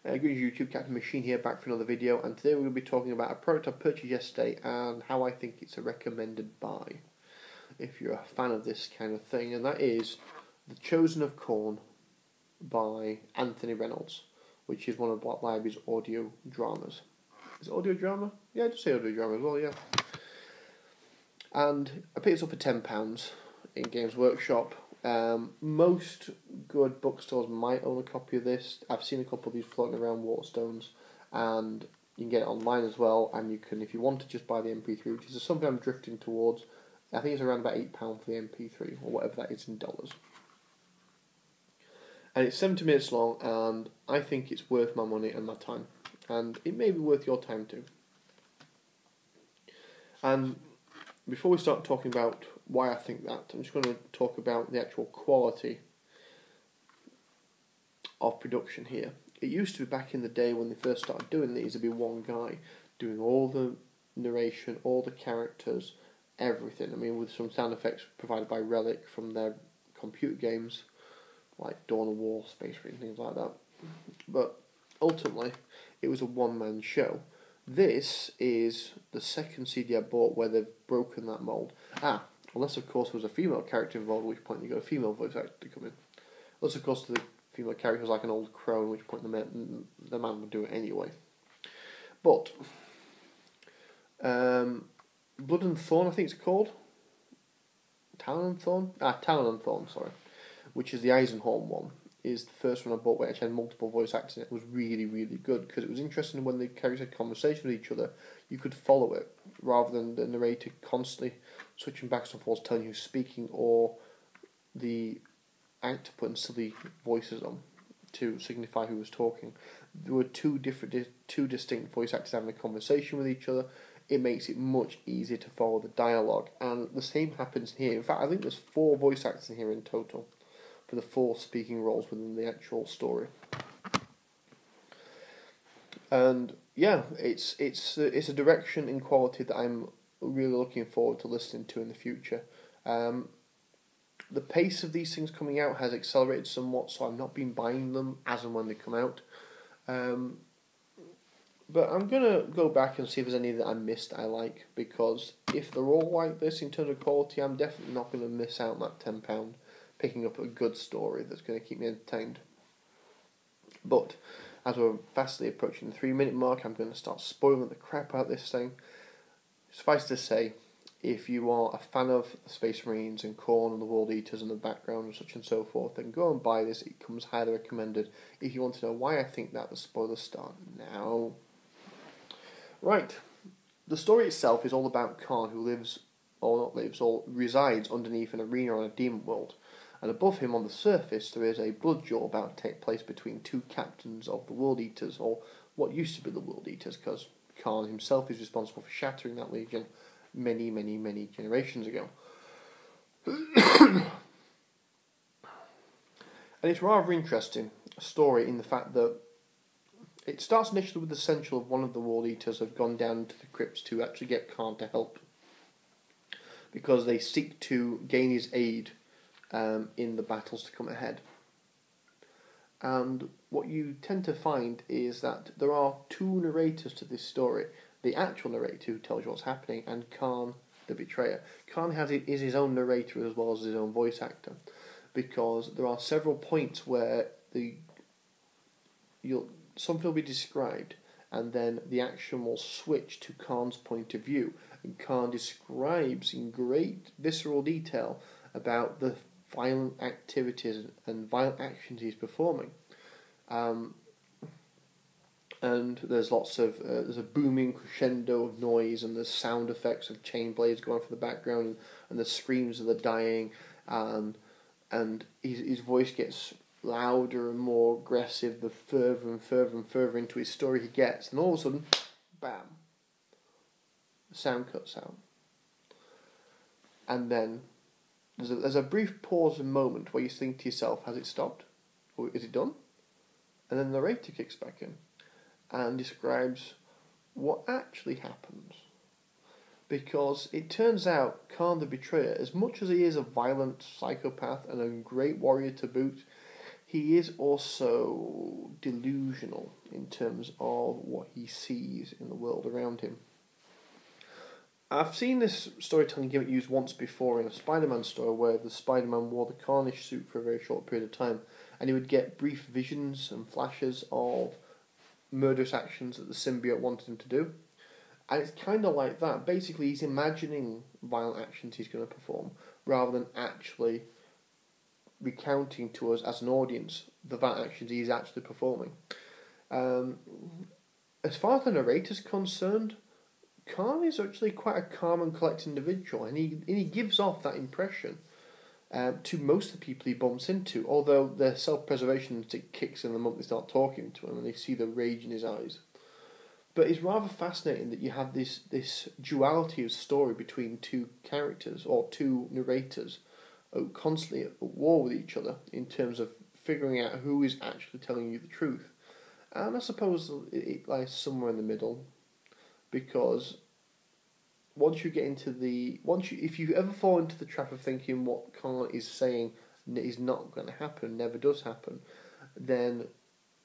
Greetings YouTube, Captain Machine here, back for another video, and today we're going to be talking about a product I purchased yesterday and how I think it's a recommended buy if you're a fan of this kind of thing, and that is The Chosen of Khorne by Anthony Reynolds, which is one of Black Library's audio dramas. Is it audio drama? Yeah, I just say audio drama as well, yeah. And I picked this up for £10 in Games Workshop. Most good bookstores might own a copy of this. I've seen a couple of these floating around Waterstones, and you can get it online as well. And you can, if you want to, just buy the MP3, which is something I'm drifting towards. I think it's around about £8 for the MP3, or whatever that is in dollars. And it's 70 minutes long, and I think it's worth my money and my time. And it may be worth your time too. And before we start talking about why I think that, I'm just going to talk about the actual quality of production here. It used to be back in the day when they first started doing these, there'd be one guy doing all the narration, all the characters, everything. I mean, with some sound effects provided by Relic from their computer games, like Dawn of War, Space Marine, things like that. But ultimately, it was a one-man show. This is the second CD I bought where they've broken that mould. Unless of course there was a female character involved, at which point you got a female voice actor to come in. Unless of course the female character was like an old crow, at which point the man would do it anyway. But Blood and Thorn, I think it's called. Talon and Thorn? Talon and Thorn, sorry. Which is the Eisenhorn one, is the first one I bought where it had multiple voice actors in it. It was really, really good, because it was interesting when the characters had conversation with each other, you could follow it, rather than the narrator constantly switching back and forth, telling you who's speaking, or the actor putting silly voices on to signify who was talking. There were two distinct voice actors having a conversation with each other. It makes it much easier to follow the dialogue, and the same happens here. In fact, I think there's 4 voice actors in here in total, for the 4 speaking roles within the actual story. And yeah, it's a direction in quality that I'm really looking forward to listening to in the future. The pace of these things coming out has accelerated somewhat, so I've not been buying them as and when they come out. But I'm going to go back and see if there's any that I missed that I like, because if they're all like this in terms of quality, I'm definitely not going to miss out on that £10 picking up a good story that's going to keep me entertained. But as we're fastly approaching the 3-minute mark, I'm going to start spoiling the crap out of this thing. Suffice to say, if you are a fan of Space Marines and Khorne and the World Eaters in the background and such and so forth, then go and buy this. It comes highly recommended. If you want to know why I think that, the spoilers start now. Right, the story itself is all about Khorne, who resides underneath an arena on a demon world. And above him on the surface there is a blood duel about to take place between 2 captains of the World Eaters, or what used to be the World Eaters, because Khorne himself is responsible for shattering that legion many, many, many generations ago. And it's rather interesting, a story in the fact that it starts initially with the essential of one of the World Eaters have gone down to the crypts to actually get Khorne to help, because they seek to gain his aid in the battles to come ahead. And what you tend to find is that there are 2 narrators to this story. The actual narrator who tells you what's happening, and Khorne the betrayer. Khorne is his own narrator as well as his own voice actor, because there are several points where something will be described, and then the action will switch to Khorne's point of view, and Khorne describes in great visceral detail about the violent activities and violent actions he's performing. And there's lots of there's a booming crescendo of noise, and there's sound effects of chain blades going from the background, and the screams of the dying, and his voice gets louder and more aggressive the further and further and further into his story he gets, and all of a sudden, bam, the sound cuts out, and then there's a brief pause and moment where you think to yourself, has it stopped? Or is it done? And then the narrator kicks back in and describes what actually happens. Because it turns out Khorne the Betrayer, as much as he is a violent psychopath and a great warrior to boot, he is also delusional in terms of what he sees in the world around him. I've seen this storytelling gimmick used once before in a Spider-Man story where the Spider-Man wore the Carnage suit for a very short period of time, and he would get brief visions and flashes of murderous actions that the symbiote wanted him to do. And it's kind of like that. Basically, he's imagining violent actions he's going to perform rather than actually recounting to us as an audience the violent actions he's actually performing. As far as the narrator's concerned, Khorne is actually quite a calm and collected individual, and he gives off that impression to most of the people he bumps into, although their self-preservation instinct kicks in the moment they start talking to him and they see the rage in his eyes. But it's rather fascinating that you have this duality of story between two characters, or two narrators, constantly at war with each other in terms of figuring out who is actually telling you the truth. And I suppose it lies somewhere in the middle, because once you get into if you ever fall into the trap of thinking what Khorne is saying is not going to happen, never does happen, then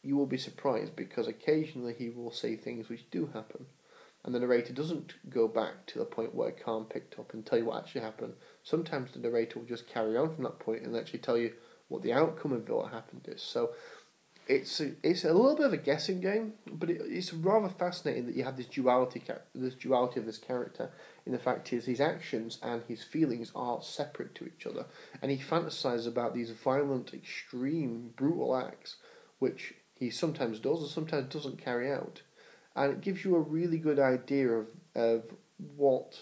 you will be surprised, because occasionally he will say things which do happen, and the narrator doesn't go back to the point where Khorne picked up and tell you what actually happened. Sometimes the narrator will just carry on from that point and actually tell you what the outcome of what happened is. So it's a little bit of a guessing game, but it's rather fascinating that you have this duality of this character. In the fact is, his actions and his feelings are separate to each other, and he fantasises about these violent, extreme, brutal acts, which he sometimes does and sometimes doesn't carry out. And it gives you a really good idea of what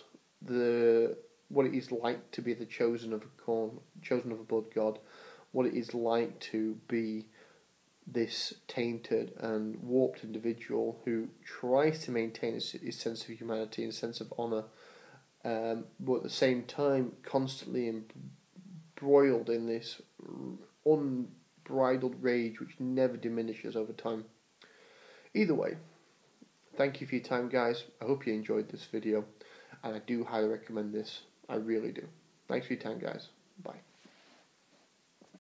it is like to be the chosen of a blood god, what it is like to be this tainted and warped individual who tries to maintain his sense of humanity and sense of honour, but at the same time constantly embroiled in this unbridled rage which never diminishes over time. Either way, thank you for your time, guys. I hope you enjoyed this video, and I do highly recommend this. I really do. Thanks for your time, guys. Bye.